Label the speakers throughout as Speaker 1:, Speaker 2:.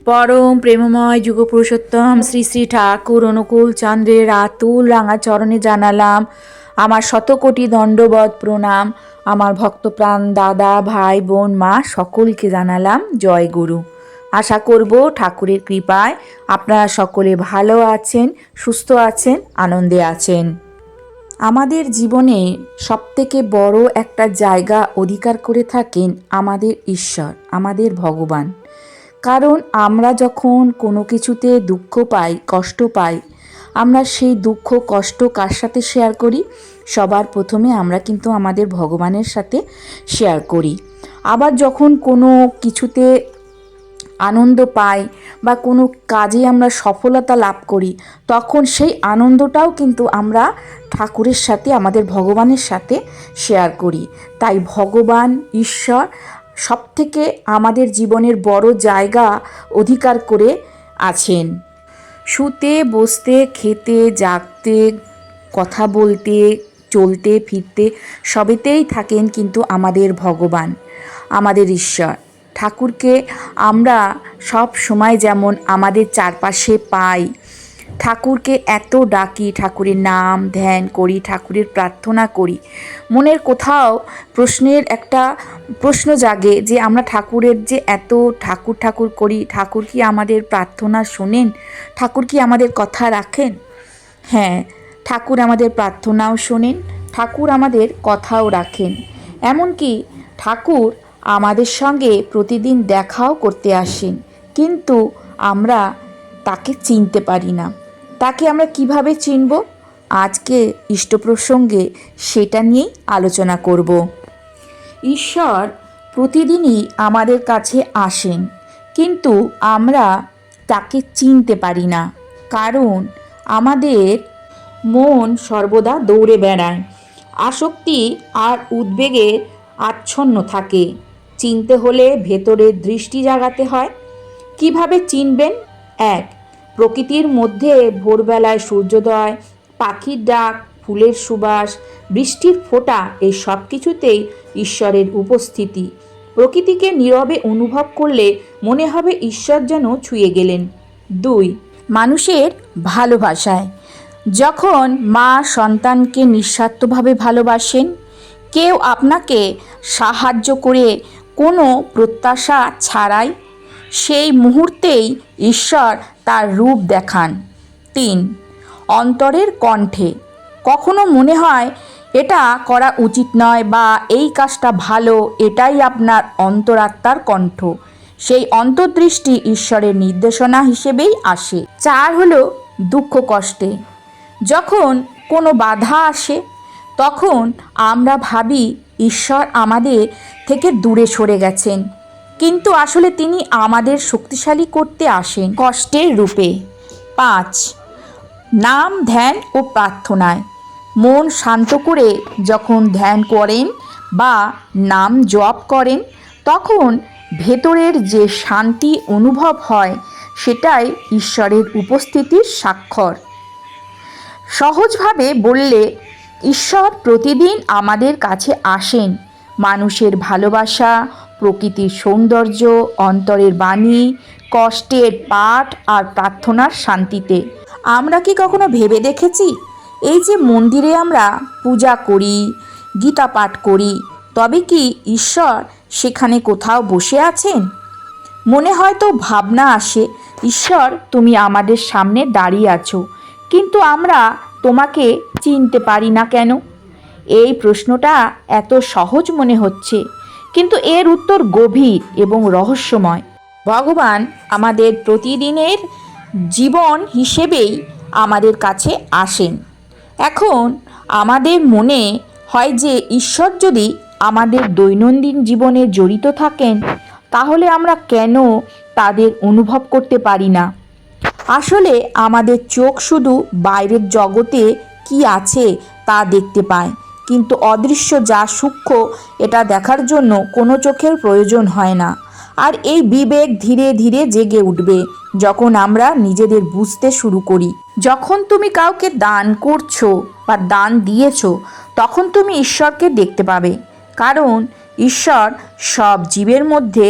Speaker 1: পরম প্রেমময় যুগপুরুষোত্তম শ্রী শ্রী ঠাকুর অনুকূল চন্দ্রের আতুল রাঙা চরণে জানালাম আমার শতকোটি দণ্ডবৎ প্রণাম। আমার ভক্তপ্রাণ দাদা ভাই বোন মা সকলকে জানালাম জয় গুরু। আশা করব ঠাকুরের কৃপায় আপনারা সকলে ভালো আছেন, সুস্থ আছেন, আনন্দে আছেন। আমাদের জীবনে সবথেকে বড় একটা জায়গা অধিকার করে থাকেন আমাদের ঈশ্বর, আমাদের ভগবান। কারণ আমরা যখন কোনো কিছুতে দুঃখ পাই, কষ্ট পাই, আমরা সেই দুঃখ কষ্ট কার সাথে শেয়ার করি? সবার প্রথমে আমরা কিন্তু আমাদের ভগবানের সাথে শেয়ার করি। আবার যখন কোনো কিছুতে আনন্দ পাই বা কোনো কাজে আমরা সফলতা লাভ করি, তখন সেই আনন্দটাও কিন্তু আমরা ঠাকুরের সাথে, আমাদের ভগবানের সাথে শেয়ার করি। তাই ভগবান ঈশ্বর সবথেকে আমাদের জীবনের বড় জায়গা অধিকার করে আছেন। শুতে বসতে খেতে জাগতে কথা বলতে চলতে ফিরতে সবেতেই থাকেন কিন্তু আমাদের ভগবান, আমাদের ঈশ্বর। ঠাকুরকে আমরা সব সময় যেমন আমাদের চারপাশে পাই, ঠাকুরকে এত ডাকি, ঠাকুরের নাম ধ্যান করি, ঠাকুরের প্রার্থনা করি, মনের কোথাও প্রশ্নের একটা প্রশ্ন জাগে যে আমরা ঠাকুরের যে এত ঠাকুর ঠাকুর করি, ঠাকুর কি আমাদের প্রার্থনা শোনেন? ঠাকুর কি আমাদের কথা রাখেন? হ্যাঁ, ঠাকুর আমাদের প্রার্থনাও শোনেন, ঠাকুর আমাদের কথাও রাখেন। এমনকি ঠাকুর আমাদের সঙ্গে প্রতিদিন দেখাও করতে আসেন, কিন্তু আমরা তাকে চিনতে পারি না। তাকে আমরা কিভাবে চিনব? আজকে ইষ্ট প্রসঙ্গে সেটা নিয়েই আলোচনা করব। ঈশ্বর প্রতিদিনই আমাদের কাছে আসেন, কিন্তু আমরা তাকে চিনতে পারি না। কারণ আমাদের মন সর্বদা দৌড়ে বেড়ায়, আসক্তি আর উদ্বেগে আচ্ছন্ন থাকে। চিনতে হলে ভেতরের দৃষ্টি জাগাতে হয়। কিভাবে চিনবেন? এক, প্রকৃতির মধ্যে ভোরবেলায় সূর্যোদয়, পাখির ডাক, ফুলের সুবাস, বৃষ্টির ফোঁটা, এই সব কিছুতেই ঈশ্বরের উপস্থিতি। প্রকৃতিকে নীরবে অনুভব করলে মনে হবে ঈশ্বর যেন ছুঁয়ে গেলেন। দুই, মানুষের ভালোবাসায়। যখন মা সন্তানকে নিঃস্বার্থভাবে ভালোবাসেন, কেউ আপনাকে সাহায্য করে কোনো প্রত্যাশা ছাড়াই, সেই মুহূর্তেই ঈশ্বর তার রূপ দেখান। তিন, অন্তরের কণ্ঠে। কখনো মনে হয় এটা করা উচিত নয় বা এই কাজটা ভালো, এটাই আপনার অন্তরাত্মার কণ্ঠ। সেই অন্তর্দৃষ্টি ঈশ্বরের নির্দেশনা হিসেবেই আসে। চার হলো দুঃখ কষ্টে। যখন কোনো বাধা আসে, তখন আমরা ভাবি ঈশ্বর আমাদের থেকে দূরে সরে গেছেন, কিন্তু আসলে তিনি আমাদের শক্তিশালী করতে আসেন কষ্টের রূপে। পাঁচ, নাম ধ্যান ও প্রার্থনায়। মন শান্ত করে যখন ধ্যান করেন বা নাম জপ করেন, তখন ভেতরের যে শান্তি অনুভব হয়, সেটাই ঈশ্বরের উপস্থিতির স্বাক্ষর। সহজভাবে বললে, ঈশ্বর প্রতিদিন আমাদের কাছে আসেন মানুষের ভালোবাসা, প্রকৃতির সৌন্দর্য, অন্তরের বাণী, কষ্টের পাঠ আর প্রার্থনার শান্তিতে। আমরা কি কখনো ভেবে দেখেছি, এই যে মন্দিরে আমরা পূজা করি, গীতা পাঠ করি, তবে কি ঈশ্বর সেখানে কোথাও বসে আছেন? মনে হয়তো ভাবনা আসে, ঈশ্বর তুমি আমাদের সামনে দাঁড়িয়ে আছো, কিন্তু আমরা তোমাকে চিনতে পারি না কেন? এই প্রশ্নটা এত সহজ মনে হচ্ছে, কিন্তু এর উত্তর গভীর এবং রহস্যময়। ভগবান আমাদের প্রতিদিনের জীবন হিসেবেই আমাদের কাছে আসেন। এখন আমাদের মনে হয় যে ঈশ্বর যদি আমাদের দৈনন্দিন জীবনে জড়িত থাকেন, তাহলে আমরা কেন তাদের অনুভব করতে পারি না? আসলে আমাদের চোখ শুধু বাইরের জগতে কি আছে তা দেখতে পায়, কিন্তু অদৃশ্য যা সূক্ষ্ম, এটা দেখার জন্য কোনো চোখের প্রয়োজন হয় না। আর এই বিবেক ধীরে ধীরে জেগে উঠবে যখন আমরা নিজেদের বুঝতে শুরু করি। যখন তুমি কাউকে দান করছো বা দান দিয়েছো, তখন তুমি ঈশ্বরকে দেখতে পাবে। কারণ ঈশ্বর সব জীবের মধ্যে,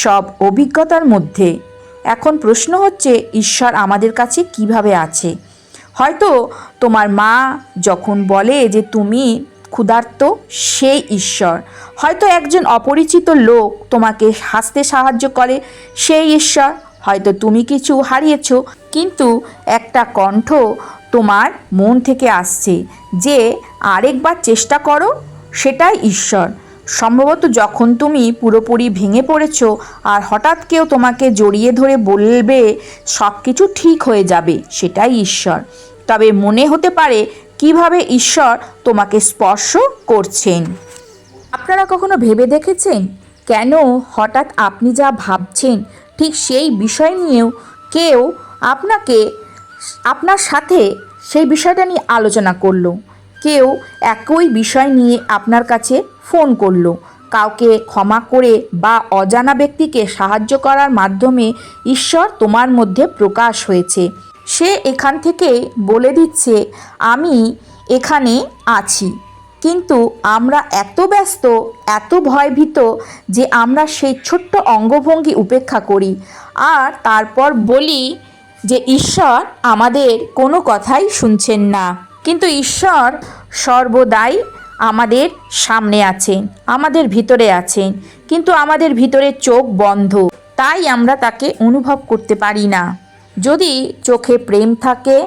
Speaker 1: সব অভিজ্ঞতার মধ্যে। এখন প্রশ্ন হচ্ছে ঈশ্বর আমাদের কাছে কিভাবে আছে। হয়তো তোমার মা যখন বলে যে তুমি ক্ষুধার্ত, সেই ঈশ্বর। হয়তো একজন অপরিচিত লোক তোমাকে হাসতে সাহায্য করে, সেই ঈশ্বর। হয়তো তুমি কিছু হারিয়েছ, কিন্তু একটা কণ্ঠ তোমার মন থেকে আসছে যে আরেকবার চেষ্টা করো, সেটাই ঈশ্বর। সম্ভবত যখন তুমি পুরোপুরি ভেঙে পড়েছ আর হঠাৎ কেউ তোমাকে জড়িয়ে ধরে বলবে সব কিছু ঠিক হয়ে যাবে, সেটাই ঈশ্বর। তবে মনে হতে পারে কিভাবে ঈশ্বর তোমাকে স্পর্শ করছেন। আপনারা কখনো ভেবে দেখেছেন কেন হঠাৎ আপনি যা ভাবছেন ঠিক সেই বিষয় নিয়েও কেউ আপনার সাথে সেই বিষয়টা নিয়ে আলোচনা করলো, কেউ একই বিষয় নিয়ে আপনার কাছে ফোন করলো। কাউকে ক্ষমা করে বা অজানা ব্যক্তিকে সাহায্য করার মাধ্যমে ঈশ্বর তোমার মধ্যে প্রকাশ হয়েছে। সে এখান থেকে বলে দিচ্ছে আমি এখানে আছি। কিন্তু আমরা এত ব্যস্ত, এত ভয়ভীত যে আমরা সেই ছোট্ট অঙ্গভঙ্গি উপেক্ষা করি আর তারপর বলি যে ঈশ্বর আমাদের কোনো কথাই শুনছেন না। কিন্তু ঈশ্বর সর্বদাই আমাদের সামনে আছেন, আমাদের ভিতরে আছেন, কিন্তু আমাদের ভিতরে চোখ বন্ধ, তাই আমরা তাকে অনুভব করতে পারি না। যদি চোখে প্রেম থাকে,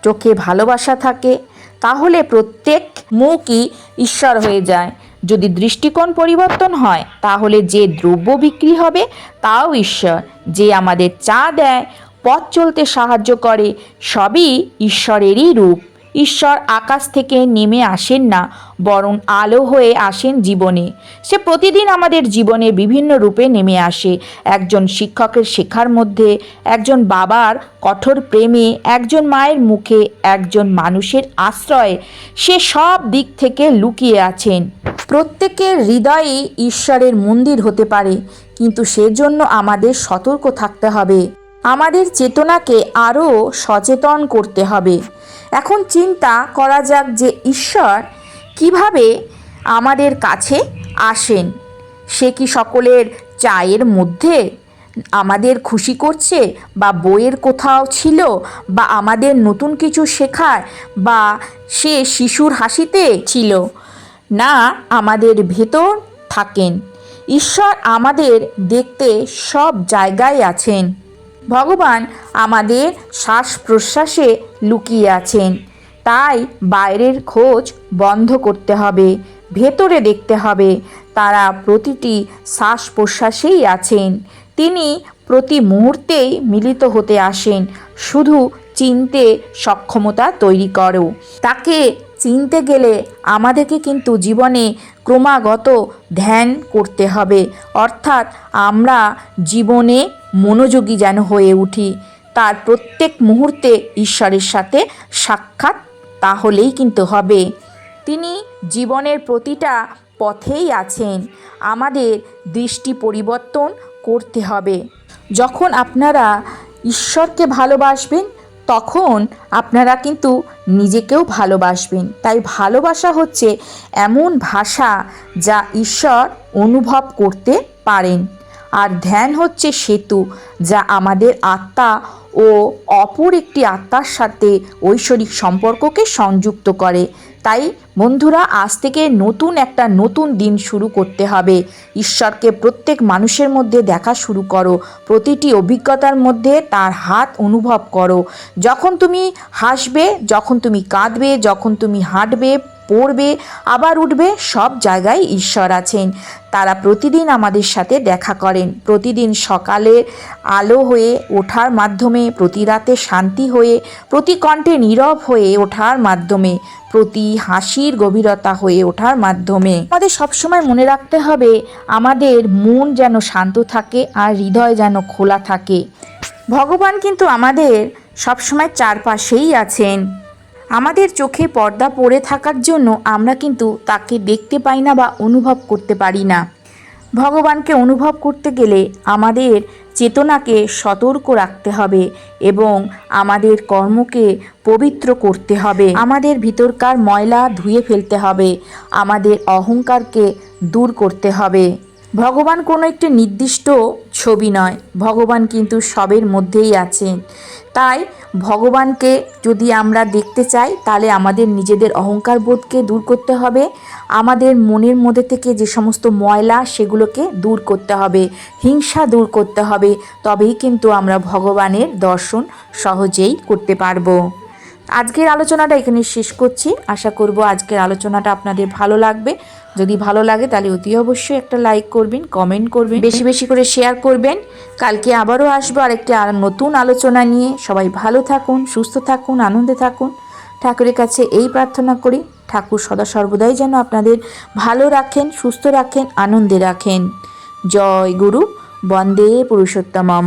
Speaker 1: চোখে ভালোবাসা থাকে, তাহলে প্রত্যেক মুখই ঈশ্বর হয়ে যায়। যদি দৃষ্টিকোণ পরিবর্তন হয়, তাহলে যে দ্রব্য বিক্রি হবে তাও ঈশ্বর। যে আমাদের চা দেয়, পথ চলতে সাহায্য করে, সবই ঈশ্বরেরই রূপ। ঈশ্বর আকাশ থেকে নেমে আসেন না, বরং আলো হয়ে আসেন জীবনে। সে প্রতিদিন আমাদের জীবনে বিভিন্ন রূপে নেমে আসে। একজন শিক্ষকের শেখার মধ্যে, একজন বাবার কঠোর প্রেমে, একজন মায়ের মুখে, একজন মানুষের আশ্রয়ে। সে সব দিক থেকে লুকিয়ে আছেন। প্রত্যেকের হৃদয়ে ঈশ্বরের মন্দির হতে পারে, কিন্তু সেজন্য আমাদের সতর্ক থাকতে হবে। আমাদের চেতনাকে আরও সচেতন করতে হবে। এখন চিন্তা করা যাক যে ঈশ্বর কিভাবে আমাদের কাছে আসেন। সে কি সকলের চায়ের মধ্যে আমাদের খুশি করছে, বা বইয়ের কোথাও ছিল, বা আমাদের নতুন কিছু শেখায়, বা সে শিশুর হাসিতে ছিল? না, আমাদের ভেতর থাকেন। ঈশ্বর আমাদের দেখতে সব জায়গায় আছেন। ভগবান আমাদের শ্বাস প্রশ্বাসে লুকিয়ে আছেন। তাই বাইরের খোঁজ বন্ধ করতে হবে, ভেতরে দেখতে হবে। তারা প্রতিটি শ্বাস প্রশ্বাসেই আছেন। তিনি প্রতি মুহূর্তেই মিলিত হতে আসেন। শুধু চিনতে সক্ষমতা তৈরি করো। তাকে চিনতে গেলে আমাদেরকে কিন্তু জীবনে ক্রমাগত ধ্যান করতে হবে, অর্থাৎ আমরা জীবনে মনোযোগী যেন হয়ে উঠি। তার প্রত্যেক মুহূর্তে ঈশ্বরের সাথে সাক্ষাৎ তাহলেই কিন্তু হবে। তিনি জীবনের প্রতিটা পথেই আছেন। আমাদের দৃষ্টি পরিবর্তন করতে হবে। যখন আপনারা ঈশ্বরকে ভালোবাসবেন, তখন আপনারা কিন্তু নিজেকেও ভালোবাসবেন। তাই ভালোবাসা হচ্ছে এমন ভাষা যা ঈশ্বর অনুভব করতে পারেন। আর ধ্যান হচ্ছে সেতু, যা আমাদের আত্মা ও অপর একটি আত্মার সাথে ঐশ্বরিক সম্পর্ককে সংযুক্ত করে। তাই বন্ধুরা, আজ থেকে নতুন দিন শুরু করতে হবে। ঈশ্বরকে প্রত্যেক মানুষের মধ্যে দেখা শুরু করো। প্রতিটি অভিজ্ঞতার মধ্যে তার হাত অনুভব করো। যখন তুমি হাসবে, যখন তুমি কাঁদবে, যখন তুমি হাঁটবে, পড়বে, আবার উঠবে, সব জায়গায় ঈশ্বর আছেন। তারা প্রতিদিন আমাদের সাথে দেখা করেন। প্রতিদিন সকালে আলো হয়ে ওঠার মাধ্যমে, প্রতি রাতে শান্তি হয়ে, প্রতি কণ্ঠে নীরব হয়ে ওঠার মাধ্যমে, প্রতি হাসির গভীরতা হয়ে ওঠার মাধ্যমে। আমাদের সবসময় মনে রাখতে হবে আমাদের মন যেন শান্ত থাকে আর হৃদয় যেন খোলা থাকে। ভগবান কিন্তু আমাদের সবসময় চারপাশেই আছেন। আমাদের চোখে পর্দা পড়ে থাকার জন্য আমরা কিন্তু তাকে দেখতে পাই না বা অনুভব করতে পারি না। ভগবানকে অনুভব করতে গেলে আমাদের চেতনাকে সতর্ক রাখতে হবে এবং আমাদের কর্মকে পবিত্র করতে হবে। আমাদের ভিতরকার ময়লা ধুয়ে ফেলতে হবে, আমাদের অহংকারকে দূর করতে হবে। ভগবান কোনো একটি নির্দিষ্ট ছবি নয়, ভগবান কিন্তু সবের মধ্যেই আছেন। তাই ভগবানকে যদি আমরা দেখতে চাই তাহলে আমাদের নিজেদের অহংকার বোধকে দূর করতে হবে, আমাদের মনের মধ্যে থেকে যে সমস্ত ময়লা সেগুলোকে দূর করতে হবে, হিংসা দূর করতে হবে, তবেই কিন্তু আমরা ভগবানের দর্শন সহজেই করতে পারবো। আজকের আলোচনাটা এখানে শেষ করছি। আশা করব আজকের আলোচনাটা আপনাদের ভালো লাগবে। যদি ভালো লাগে তাহলে অতি অবশ্যই একটা লাইক করবেন, কমেন্ট করবেন, বেশি বেশি করে শেয়ার করবেন। কালকে আবারও আসবো আরেকটি নতুন আলোচনা নিয়ে। সবাই ভালো থাকুন, সুস্থ থাকুন, আনন্দে থাকুন। ঠাকুরের কাছে এই প্রার্থনা করি, ঠাকুর সদা সর্বদাই যেন আপনাদের ভালো রাখেন, সুস্থ রাখেন, আনন্দে রাখেন। জয় গুরু, বন্দে পুরুষোত্তমম।